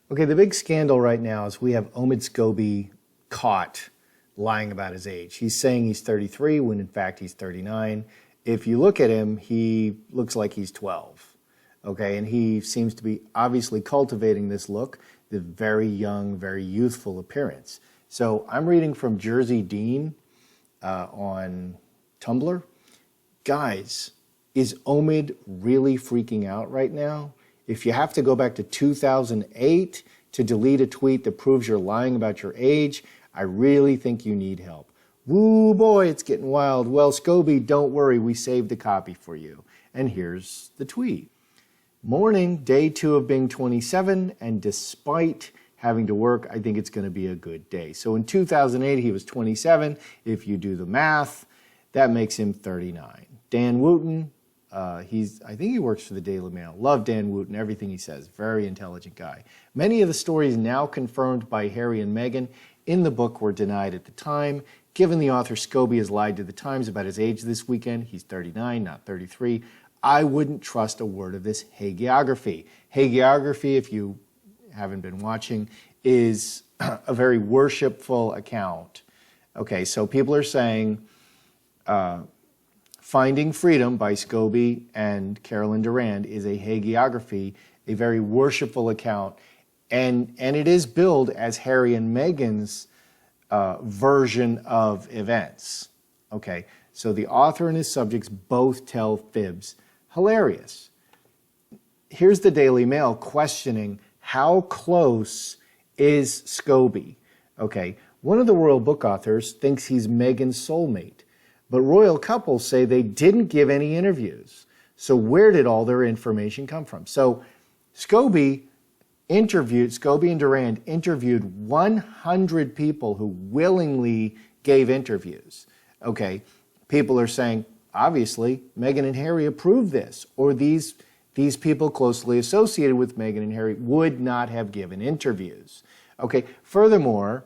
Okay, the big scandal right now is we have Omid Scobie caught lying about his age. He's saying he's 33 when in fact he's 39. If you look at him, he looks like he's 12. Okay, and he seems to be obviously cultivating this look, the very young, very youthful appearance. So I'm reading from Jersey Dean on Tumblr. Guys, is Omid really freaking out right now? If you have to go back to 2008 to delete a tweet that proves you're lying about your age, I really think you need help. Woo boy, it's getting wild. Well, Scobie, don't worry, we saved a copy for you. And here's the tweet. Morning, day 2 of being 27, and despite having to work, I think it's going to be a good day. So in 2008, he was 27. If you do the math, that makes him 39. Dan Wooten, I think he works for the Daily Mail. Love Dan Wooten, everything he says. Very intelligent guy. Many of the stories now confirmed by Harry and Meghan in the book were denied at the time. Given the author Scobie has lied to the Times about his age this weekend, he's 39, not 33, I wouldn't trust a word of this hagiography. Hagiography, if you haven't been watching, is a very worshipful account. Okay, so people are saying Finding Freedom by Scobie and Carolyn Durand is a hagiography, a very worshipful account, and it is billed as Harry and Meghan's version of events. Okay, so the author and his subjects both tell fibs. Hilarious. Here's the Daily Mail questioning how close is Scobie. Okay, one of the royal book authors thinks he's Meghan's soulmate, but royal couples say they didn't give any interviews. So where did all their information come from? So Scobie and Durand interviewed 100 people who willingly gave interviews. Okay, people are saying, obviously, Meghan and Harry approved this, or these people closely associated with Meghan and Harry would not have given interviews. Okay, furthermore,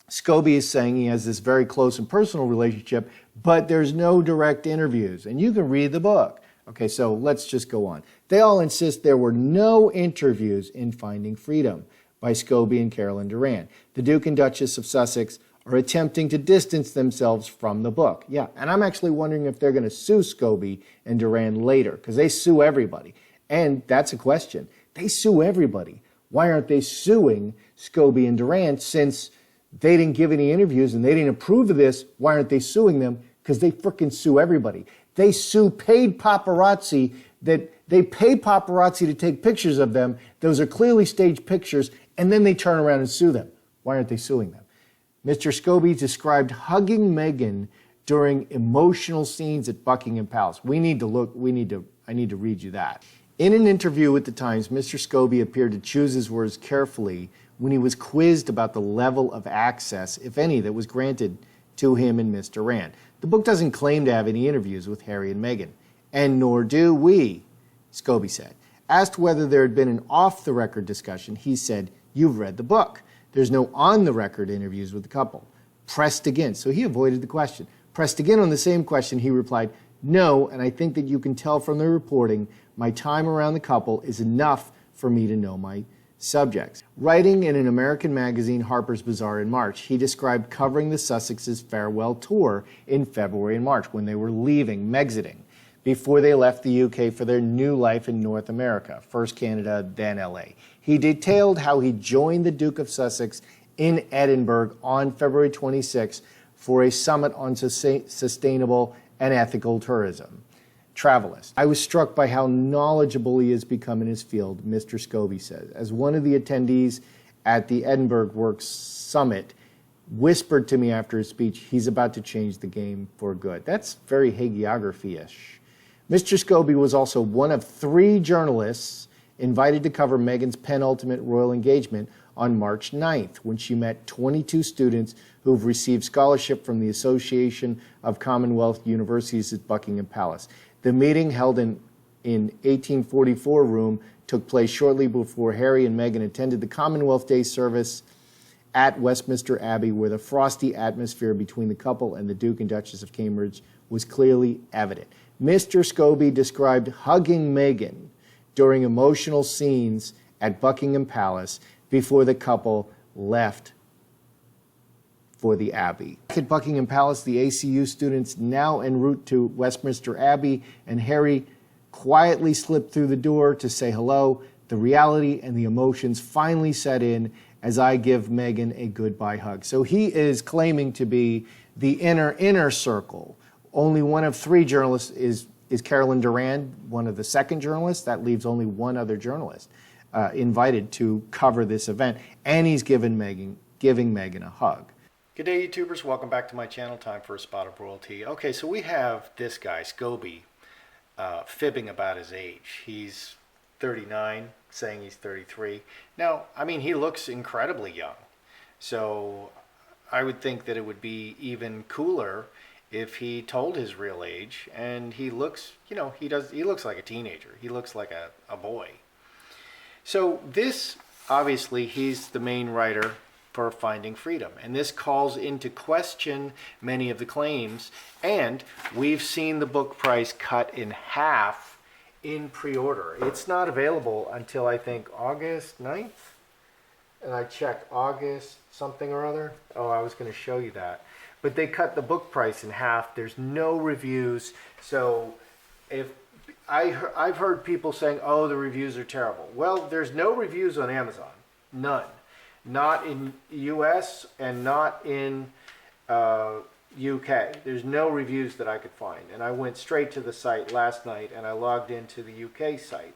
Scobie is saying he has this very close and personal relationship, but there's no direct interviews, and you can read the book. Okay, so let's just go on. They all insist there were no interviews in Finding Freedom by Scobie and Carolyn Durand. The Duke and Duchess of Sussex are attempting to distance themselves from the book. Yeah, and I'm actually wondering if they're going to sue Scobie and Durand later, because they sue everybody. And that's a question. They sue everybody. Why aren't they suing Scobie and Durand since they didn't give any interviews and they didn't approve of this? Why aren't they suing them? Because they frickin' sue everybody. They sue paid paparazzi that they pay paparazzi to take pictures of them. Those are clearly staged pictures, and then they turn around and sue them. Why aren't they suing them? Mr. Scobie described hugging Meghan during emotional scenes at Buckingham Palace. I need to read you that. In an interview with the Times, Mr. Scobie appeared to choose his words carefully when he was quizzed about the level of access, if any, that was granted to him and Miss Durand. The book doesn't claim to have any interviews with Harry and Meghan, and nor do we, Scobie said. Asked whether there had been an off-the-record discussion, he said, "You've read the book. There's no on-the-record interviews with the couple." Pressed again, so he avoided the question. Pressed again on the same question, he replied, "No, and I think that you can tell from the reporting, my time around the couple is enough for me to know my subjects." Writing in an American magazine, Harper's Bazaar, in March, he described covering the Sussexes' farewell tour in February and March when they were leaving, exiting, before they left the UK for their new life in North America, first Canada, then LA. He detailed how he joined the Duke of Sussex in Edinburgh on February 26 for a summit on sustainable and ethical tourism. Travelist. "I was struck by how knowledgeable he has become in his field," Mr. Scobie says, as one of the attendees at the Edinburgh Works Summit whispered to me after his speech, "He's about to change the game for good." That's very hagiography-ish. Mr. Scobie was also one of 3 journalists invited to cover Meghan's penultimate royal engagement on March 9th, when she met 22 students who've received scholarship from the Association of Commonwealth Universities at Buckingham Palace. The meeting, held in 1844 room, took place shortly before Harry and Meghan attended the Commonwealth Day service at Westminster Abbey, where the frosty atmosphere between the couple and the Duke and Duchess of Cambridge was clearly evident. Mr. Scobie described hugging Meghan during emotional scenes at Buckingham Palace before the couple left for the Abbey. At Buckingham Palace, the ACU students now en route to Westminster Abbey, and Harry quietly slipped through the door to say hello. The reality and the emotions finally set in as I give Meghan a goodbye hug. So he is claiming to be the inner circle. Only one of 3 journalists is Carolyn Durand, one of the second journalists. That leaves only one other journalist invited to cover this event, and he's giving Meghan a hug. Good day, YouTubers. Welcome back to my channel. Time for a spot of royalty. Okay, so we have this guy, Scobie, fibbing about his age. He's 39, saying he's 33. Now, I mean, he looks incredibly young. So I would think that it would be even cooler if he told his real age. And he looks, you know, he looks like a teenager. He looks like a boy. So this, obviously, he's the main writer for Finding Freedom. And this calls into question many of the claims. And we've seen the book price cut in half in pre-order. It's not available until, I think, August 9th. And I checked August something or other. Oh, I was going to show you that. But they cut the book price in half. There's no reviews. So if I've heard people saying, oh, the reviews are terrible. Well, there's no reviews on Amazon. None. Not in US and not in UK. There's no reviews that I could find. And I went straight to the site last night and I logged into the UK site,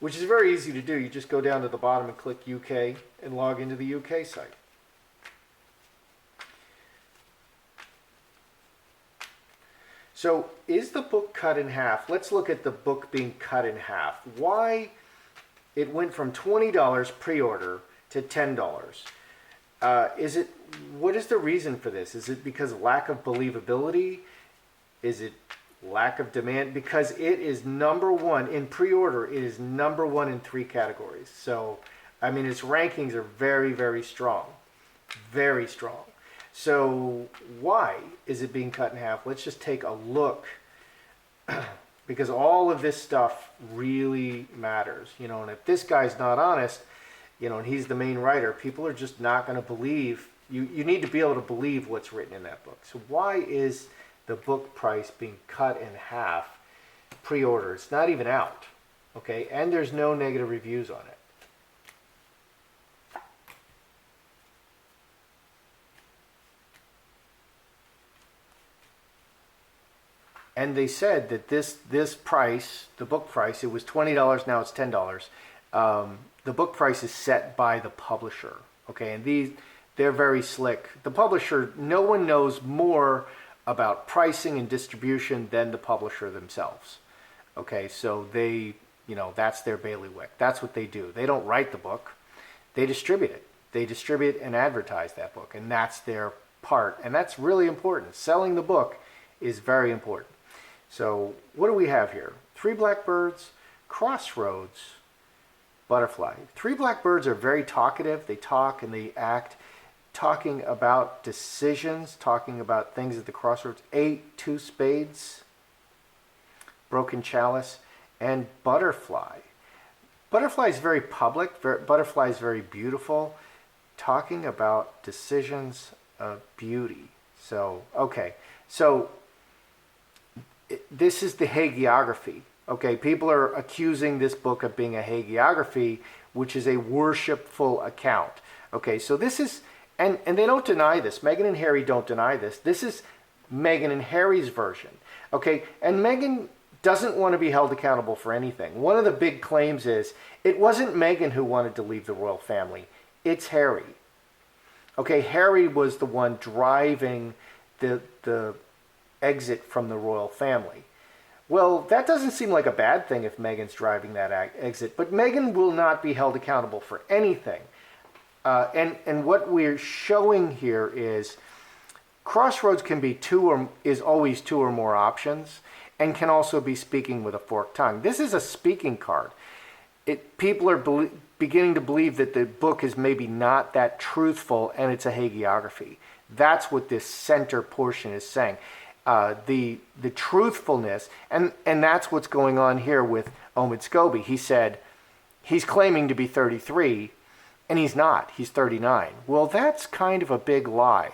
which is very easy to do. You just go down to the bottom and click UK and log into the UK site. So is the book cut in half? Let's look at the book being cut in half. Why it went from $20 pre-order to $10. What is the reason for this? Is it because of lack of believability? Is it lack of demand? Because it is #1 in pre-order. It is #1 in 3 categories. So, I mean, its rankings are very, very strong. Very strong. So why is it being cut in half? Let's just take a look, because all of this stuff really matters, you know, and if this guy's not honest, you know, and he's the main writer, people are just not going to believe, you need to be able to believe what's written in that book. So why is the book price being cut in half pre-order? It's not even out, okay, and there's no negative reviews on it. And they said that this price, the book price, it was $20, now it's $10. The book price is set by the publisher, okay? And they're very slick. The publisher, no one knows more about pricing and distribution than the publisher themselves, okay? So they, you know, that's their bailiwick. That's what they do. They don't write the book. They distribute it. They distribute and advertise that book, and that's their part. And that's really important. Selling the book is very important. So what do we have here? 3 blackbirds, crossroads, butterfly. 3 blackbirds are very talkative. They talk and they act, talking about decisions, talking about things at the crossroads. 8, 2 spades, broken chalice, and butterfly. Butterfly is very public. Butterfly is very beautiful, talking about decisions of beauty. So, okay. So this is the hagiography. Okay, people are accusing this book of being a hagiography, which is a worshipful account. Okay, so this is, and they don't deny this. Meghan and Harry don't deny this. This is Meghan and Harry's version. Okay, and Meghan doesn't want to be held accountable for anything. One of the big claims is, it wasn't Meghan who wanted to leave the royal family. It's Harry. Okay, Harry was the one driving the exit from the royal family. Well, that doesn't seem like a bad thing if Meghan's driving that exit, but Meghan will not be held accountable for anything. And what we're showing here is crossroads can be is always 2 or more options, and can also be speaking with a forked tongue. This is a speaking card. People are beginning to believe that the book is maybe not that truthful, and it's a hagiography. That's what this center portion is saying. The truthfulness, and that's what's going on here with Omid Scobie. He said, he's claiming to be 33, and he's not. He's 39. Well, that's kind of a big lie.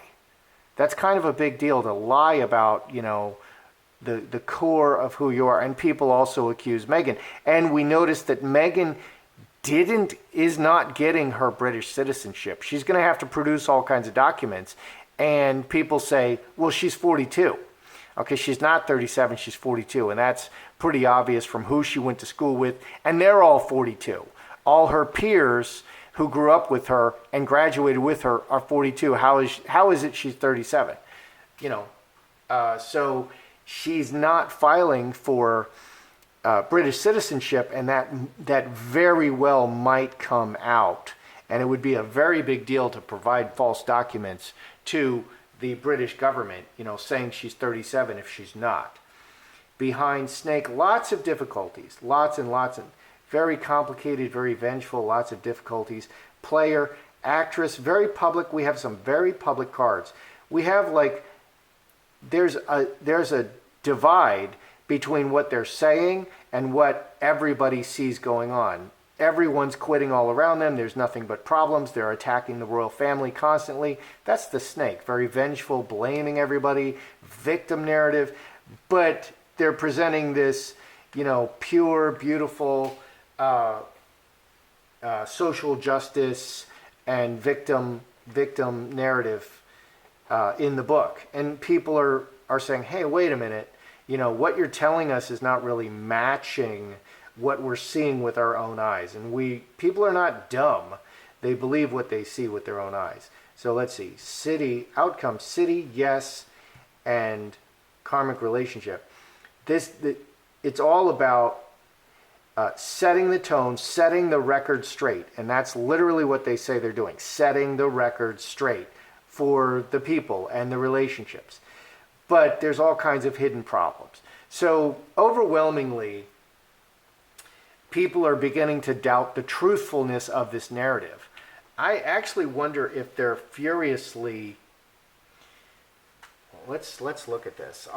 That's kind of a big deal to lie about, the core of who you are. And people also accuse Meghan. And we noticed that Meghan is not getting her British citizenship. She's going to have to produce all kinds of documents. And people say, well, she's 42. Okay, she's not 37, she's 42. And that's pretty obvious from who she went to school with. And they're all 42. All her peers who grew up with her and graduated with her are 42. How is it she's 37? So she's not filing for British citizenship, and that very well might come out. And it would be a very big deal to provide false documents to the British government, saying she's 37 if she's not. Behind Snake, lots of difficulties, lots and lots, and very complicated, very vengeful, lots of difficulties. Player, actress, very public. We have some very public cards. We have there's a divide between what they're saying and what everybody sees going on. Everyone's quitting all around them. There's nothing but problems. They're attacking the royal family constantly. That's the Snake. Very vengeful, blaming everybody, victim narrative. But they're presenting this, pure, beautiful, social justice and victim narrative in the book. And people are saying, hey, wait a minute. What you're telling us is not really matching what we're seeing with our own eyes. And people are not dumb. They believe what they see with their own eyes. So let's see. City, outcome, city, yes, and karmic relationship. It's all about setting the tone, setting the record straight. And that's literally what they say they're doing, setting the record straight for the people and the relationships. But there's all kinds of hidden problems. So overwhelmingly, people are beginning to doubt the truthfulness of this narrative. I actually wonder if they're furiously... Let's look at this.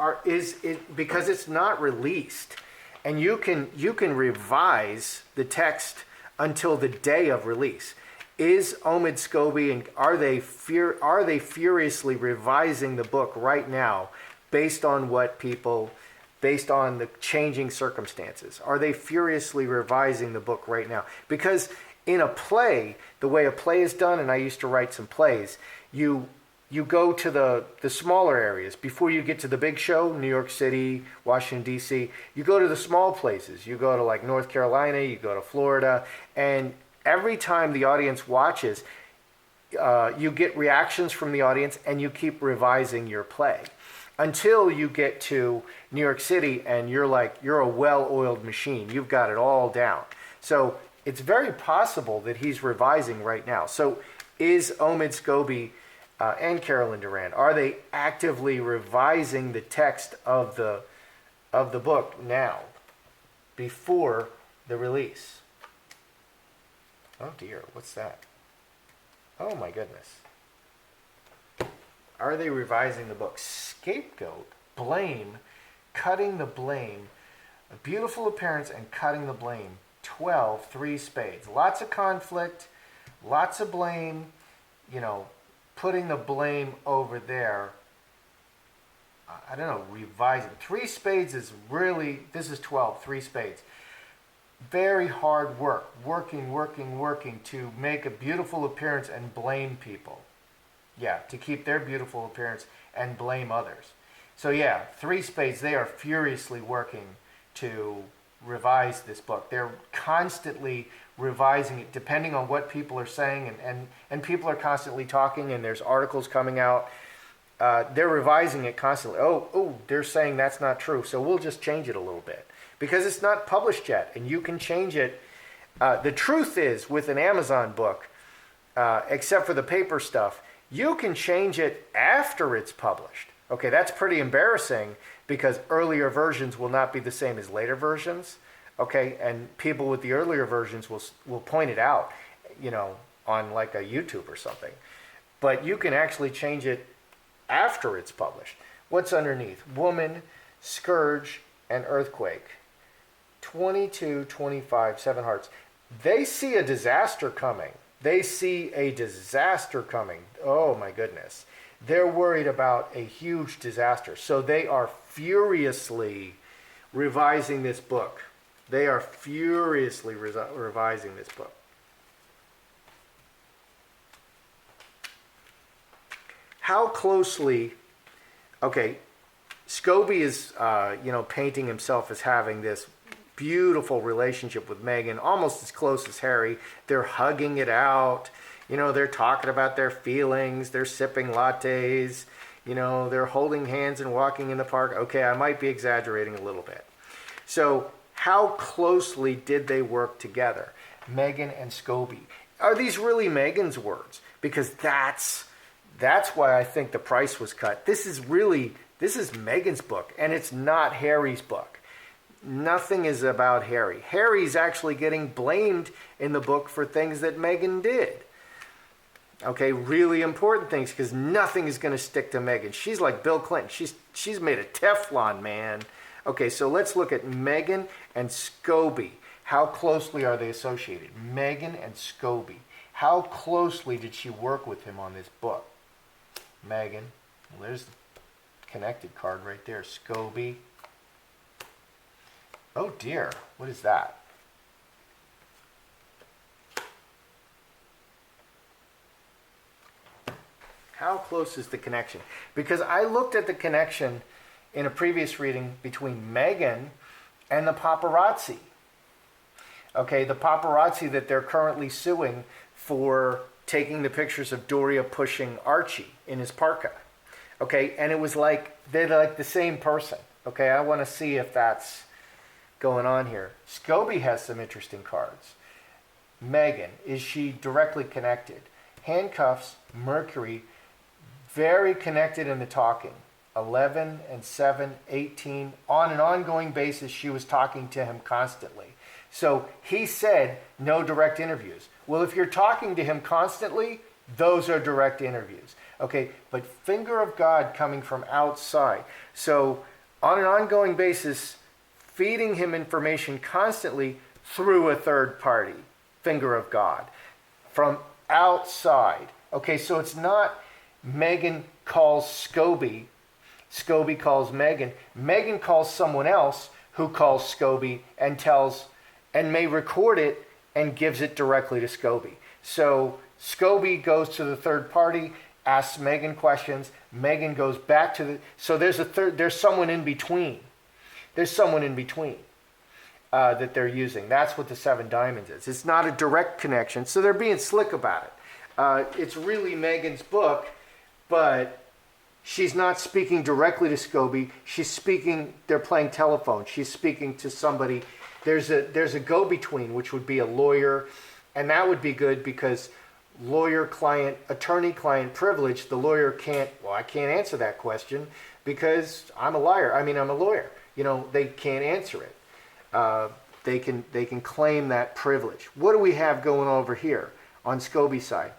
Because it's not released, and you can revise the text until the day of release. Is Omid Scobie and are they furiously revising the book right now based on the changing circumstances? Are they furiously revising the book right now? Because in a play, the way a play is done, and I used to write some plays, you go to the smaller areas. Before you get to the big show, New York City, Washington, D.C., you go to the small places. You go to North Carolina, you go to Florida, and every time the audience watches, you get reactions from the audience, and you keep revising your play until you get to New York City, and you're a well-oiled machine. You've got it all down. So it's very possible that he's revising right now. So is Omid Scobie and Carolyn Durand, are they actively revising the text of the book now, before the release? Oh dear, what's that? Oh my goodness. Are they revising the book? Scapegoat, blame, cutting the blame, a beautiful appearance and cutting the blame. 12, 3 spades. Lots of conflict, lots of blame, putting the blame over there. I don't know, revising. 3 spades is really, this is 12, 3 spades. Very hard work, working to make a beautiful appearance and blame people. Yeah, to keep their beautiful appearance and blame others. So yeah, 3 spades, they are furiously working to revise this book. They're constantly revising it depending on what people are saying, and people are constantly talking, and there's articles coming out. They're revising it constantly. Oh, they're saying that's not true, so we'll just change it a little bit. Because it's not published yet, and you can change it. The truth is, with an Amazon book, except for the paper stuff, you can change it after it's published. Okay, that's pretty embarrassing because earlier versions will not be the same as later versions. Okay, and people with the earlier versions will point it out, on a YouTube or something. But you can actually change it after it's published. What's underneath? Woman, Scourge, and Earthquake. 22, 25, 7 hearts. They see a disaster coming. They see a disaster coming. Oh my goodness. They're worried about a huge disaster. So they are furiously revising this book. They are furiously revising this book. How closely, okay, Scobie is, painting himself as having this beautiful relationship with Meghan, almost as close as Harry. They're hugging it out. They're talking about their feelings. They're sipping lattes. They're holding hands and walking in the park. Okay, I might be exaggerating a little bit. So how closely did they work together, Meghan and Scobie? Are these really Meghan's words? Because that's why I think the price was cut. This is Meghan's book, and it's not Harry's book. Nothing is about Harry. Harry's actually getting blamed in the book for things that Meghan did. Okay, really important things, because nothing is going to stick to Meghan. She's like Bill Clinton. She's made of Teflon, man. Okay, so let's look at Meghan and Scobie. How closely are they associated? Meghan and Scobie. How closely did she work with him on this book? Meghan. Well, there's the connected card right there. Scobie. Oh dear, what is that? How close is the connection? Because I looked at the connection in a previous reading between Meghan and the paparazzi. Okay, the paparazzi that they're currently suing for taking the pictures of Doria pushing Archie in his parka. Okay, and it was like, they're like the same person. Okay, I want to see if that's going on here. Scobie has some interesting cards. Meghan, is she directly connected? Handcuffs, Mercury, very connected in the talking. 11 and 7, 18. On an ongoing basis, she was talking to him constantly. So he said no direct interviews. Well, if you're talking to him constantly, those are direct interviews. Okay, but finger of God coming from outside. So on an ongoing basis, feeding him information constantly through a third party, finger of God, from outside. Okay, so it's not Meghan calls Scobie, Scobie calls Meghan, Meghan calls someone else who calls Scobie and may record it and gives it directly to Scobie. So Scobie goes to the third party, asks Meghan questions, Meghan goes back to the, so there's someone in between. There's someone in between that they're using. That's what the 7 diamonds is. It's not a direct connection, so they're being slick about it. It's really Meghan's book, but she's not speaking directly to Scobie. She's speaking, they're playing telephone. She's speaking to somebody. There's a go-between, which would be a lawyer, and that would be good because lawyer-client, attorney-client privilege, the lawyer can't, well, I can't answer that question because I'm a lawyer. They can't answer it. They can claim that privilege. What do we have going over here on Scobie's side?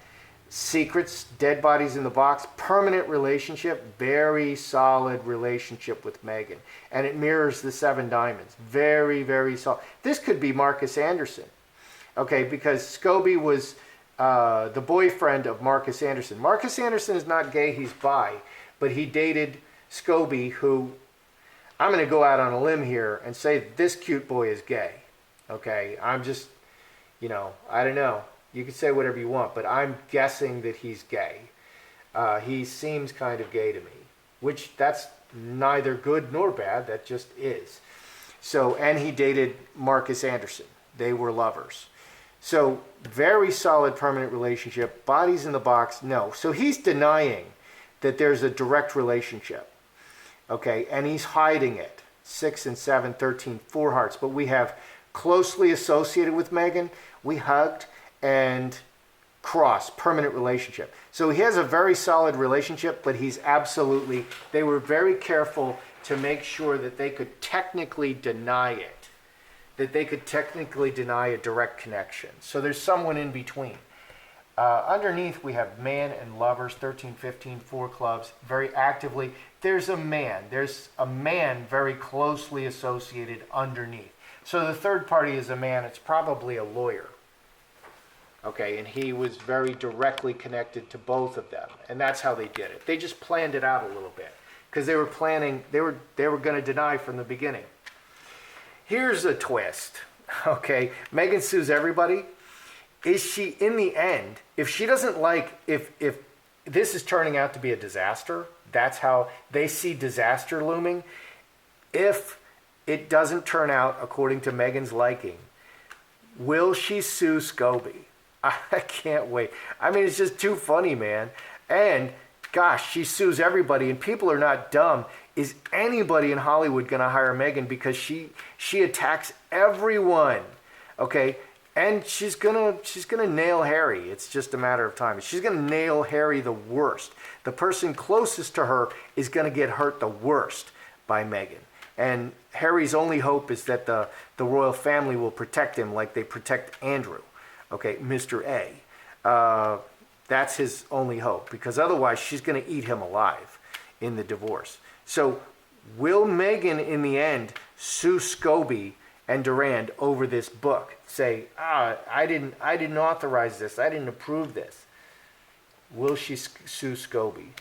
Secrets, dead bodies in the box, permanent relationship, very solid relationship with Meghan. And it mirrors the 7 diamonds. Very, very solid. This could be Marcus Anderson. Okay, because Scobie was the boyfriend of Marcus Anderson. Marcus Anderson is not gay, he's bi. But he dated Scobie, who, I'm going to go out on a limb here and say this cute boy is gay. Okay, I'm just, I don't know. You can say whatever you want, but I'm guessing that he's gay. He seems kind of gay to me, which that's neither good nor bad. That just is. So, and he dated Marcus Anderson. They were lovers. So, very solid permanent relationship. Bodies in the box, no. So he's denying that there's a direct relationship. Okay, and he's hiding it. 6 and 7, 13, 4 hearts. But we have closely associated with Meghan. We hugged. And cross, permanent relationship. So he has a very solid relationship, but they were very careful to make sure that they could technically deny it, that they could technically deny a direct connection. So there's someone in between. Underneath we have man and lovers, 13, 15, 4 clubs, very actively. There's a man very closely associated underneath. So the third party is a man, it's probably a lawyer. Okay, and he was very directly connected to both of them, and that's how they did it. They just planned it out a little bit because they were planning. They were going to deny from the beginning. Here's a twist. Okay, Meghan sues everybody. Is she, in the end, if she doesn't like, if this is turning out to be a disaster, that's how they see disaster looming. If it doesn't turn out according to Meghan's liking, will she sue Scobie? I can't wait. I mean, it's just too funny, man. And gosh, she sues everybody, and people are not dumb. Is anybody in Hollywood going to hire Meghan because she attacks everyone? Okay, and she's gonna nail Harry. It's just a matter of time. She's gonna nail Harry the worst. The person closest to her is gonna get hurt the worst by Meghan. And Harry's only hope is that the royal family will protect him like they protect Andrew. Okay, Mr. A. That's his only hope, because otherwise she's going to eat him alive in the divorce. So will Meghan in the end sue Scobie and Durand over this book? Say, I didn't authorize this. I didn't approve this. Will she sue Scobie?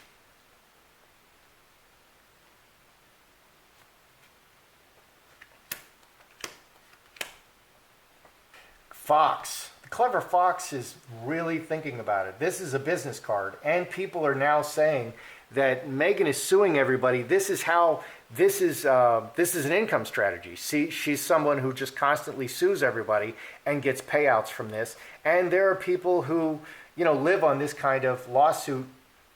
Fox. The clever Fox is really thinking about it. This is a business card, and people are now saying that Meghan is suing everybody. This is an income strategy. See, she's someone who just constantly sues everybody and gets payouts from this. And there are people who, live on this kind of lawsuit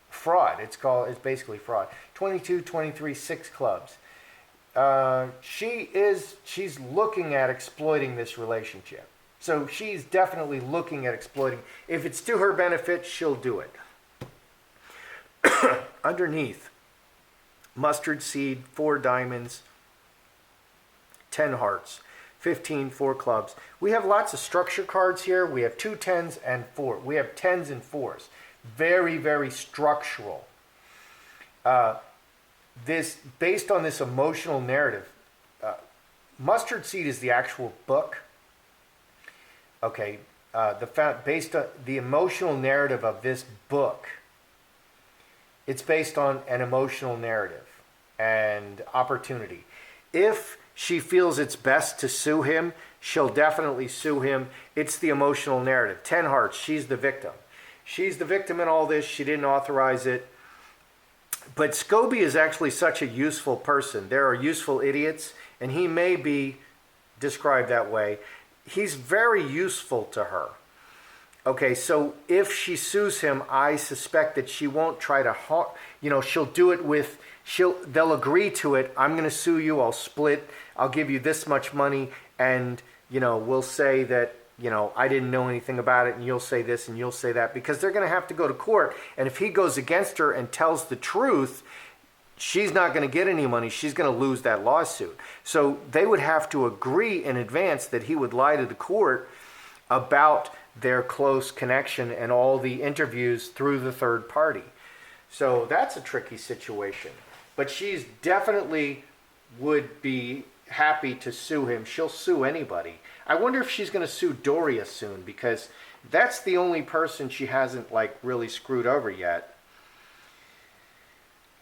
fraud. It's basically fraud. 22, 23, 6 clubs. She's looking at exploiting this relationship. So she's definitely looking at exploiting. If it's to her benefit, she'll do it. Underneath, mustard seed, 4 diamonds, 10 hearts, 15, 4 clubs. We have lots of structure cards here. We have 2 10s and 4. We have 10s and 4s. Very, very structural. This based on this emotional narrative. Mustard seed is the actual book. Okay, based on the emotional narrative of this book, it's based on an emotional narrative and opportunity. If she feels it's best to sue him, she'll definitely sue him. It's the emotional narrative. 10 hearts, she's the victim. She's the victim in all this. She didn't authorize it. But Scobie is actually such a useful person. There are useful idiots, and he may be described that way. He's very useful to her. Okay, so if she sues him, I suspect that she won't try to harm, she'll do it with, they'll agree to it. I'm going to sue you, I'll split, I'll give you this much money, and, we'll say that, I didn't know anything about it, and you'll say this and you'll say that, because they're going to have to go to court. And if he goes against her and tells the truth, she's not going to get any money. She's going to lose that lawsuit. So they would have to agree in advance that he would lie to the court about their close connection and all the interviews through the third party. So that's a tricky situation. But she's definitely would be happy to sue him. She'll sue anybody. I wonder if she's going to sue Doria soon, because that's the only person she hasn't really screwed over yet.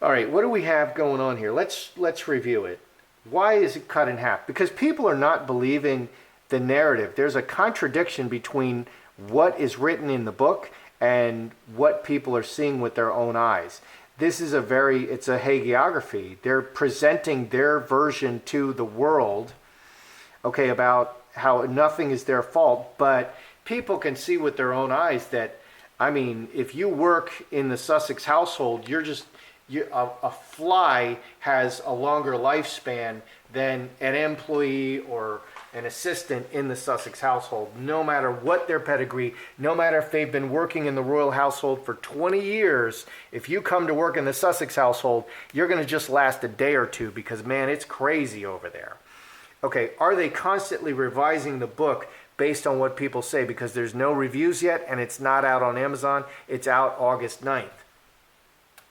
All right, what do we have going on here? Let's review it. Why is it cut in half? Because people are not believing the narrative. There's a contradiction between what is written in the book and what people are seeing with their own eyes. This is it's a hagiography. They're presenting their version to the world, okay, about how nothing is their fault, but people can see with their own eyes that, if you work in the Sussex household, a fly has a longer lifespan than an employee or an assistant in the Sussex household, no matter what their pedigree, no matter if they've been working in the royal household for 20 years. If you come to work in the Sussex household, you're going to just last a day or two, because, man, it's crazy over there. Okay, are they constantly revising the book based on what people say? Because there's no reviews yet, and it's not out on Amazon. It's out August 9th.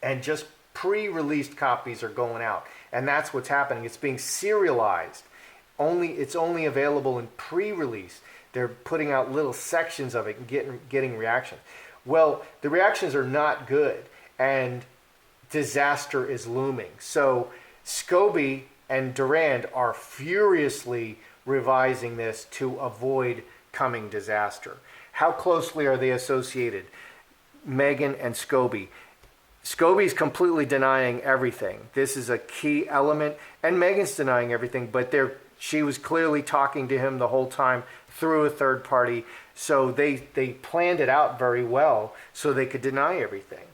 And just pre-released copies are going out. And that's what's happening. It's being serialized. It's only available in pre-release. they're putting out little sections of it and getting reactions. Well, the reactions are not good, and disaster is looming. So Scobie and Durand are furiously revising this to avoid coming disaster. How closely are they associated? Meghan and Scobie. Scobie's completely denying everything. This is a key element, and Meghan's denying everything, but she was clearly talking to him the whole time through a third party. So they planned it out very well so they could deny everything.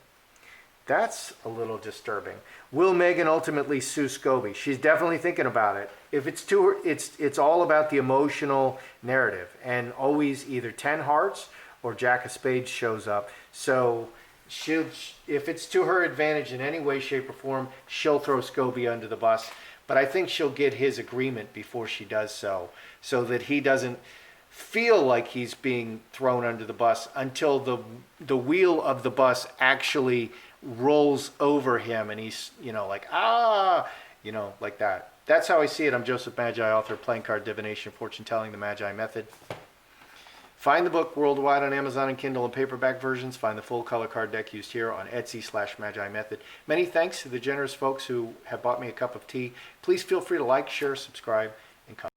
That's a little disturbing. Will Meghan ultimately sue Scobie? She's definitely thinking about it. If it's to her, it's all about the emotional narrative, and always either 10 hearts or Jack of Spades shows up. So if it's to her advantage in any way, shape, or form, she'll throw Scobie under the bus. But I think she'll get his agreement before she does so that he doesn't feel like he's being thrown under the bus until the wheel of the bus actually rolls over him and he's, like, like that. That's how I see it. I'm Joseph Magi, author of Playing Card Divination, Fortune Telling, the Magi Method. Find the book worldwide on Amazon and Kindle and paperback versions. Find the full color card deck used here on Etsy/Magi Method. Many thanks to the generous folks who have bought me a cup of tea. Please feel free to like, share, subscribe, and comment.